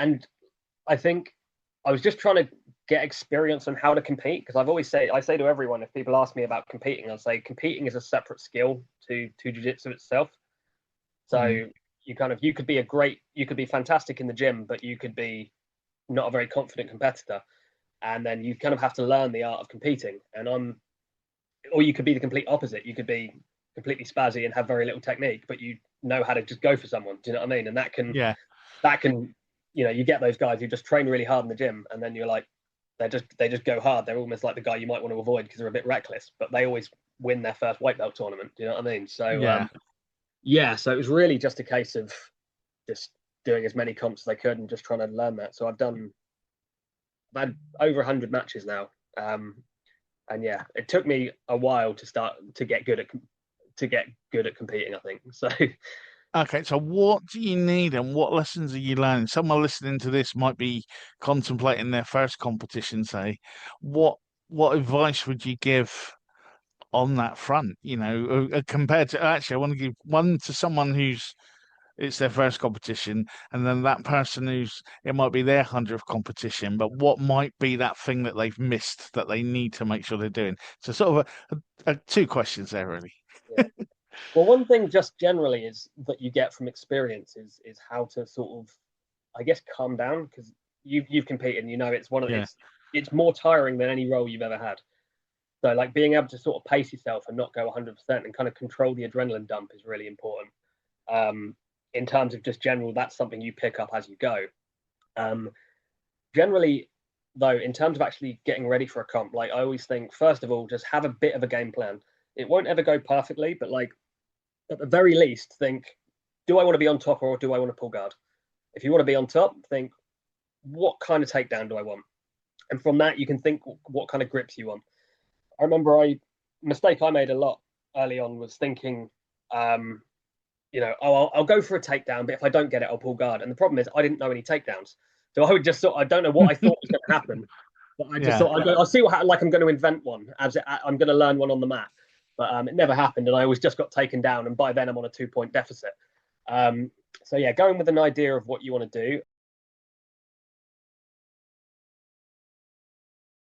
And I think I was just trying to get experience on how to compete, because I say to everyone, if people ask me about competing, I'll say competing is a separate skill to jiu-jitsu itself. So you could be fantastic in the gym, but you could be not a very confident competitor, and then you kind of have to learn the art of competing. Or you could be the complete opposite. You could be completely spazzy and have very little technique, but you know how to just go for someone. Do you know what I mean? And that can, you get those guys who just train really hard in the gym, and then you're like, they just go hard. They're almost like the guy you might want to avoid because they're a bit reckless, but they always win their first white belt tournament. Do you know what I mean? So so it was really just a case of just doing as many comps as I could and just trying to learn that. So I've had over 100 matches now. And it took me a while to get good at competing, I think. So okay, so what do you need and what lessons are you learning? Someone listening to this might be contemplating their first competition, say. What advice would you give on that front, compared to, actually, I want to give one to someone it's their first competition, and then that person it might be their 100th competition, but what might be that thing that they've missed that they need to make sure they're doing? So sort of two questions there, really. Yeah. Well, one thing just generally is that you get from experience is how to sort of, I guess, calm down, because you've competed and it's more tiring than any role you've ever had. So like being able to sort of pace yourself and not go 100% and kind of control the adrenaline dump is really important. In terms of just general, that's something you pick up as you go. Generally, though, in terms of actually getting ready for a comp, like I always think, first of all, just have a bit of a game plan. It won't ever go perfectly, but like at the very least, think, do I want to be on top or do I want to pull guard? If you want to be on top, think, what kind of takedown do I want? And from that, you can think what kind of grips you want. I remember mistake I made a lot early on was thinking, I'll go for a takedown, but if I don't get it, I'll pull guard. And the problem is I didn't know any takedowns. So I would just I don't know what I thought was going to happen, but I just thought, I'll see what happens, like I'm going to invent one, I'm going to learn one on the mat. But it never happened, and I always just got taken down, and by then I'm on a 2-point deficit. So going with an idea of what you want to do.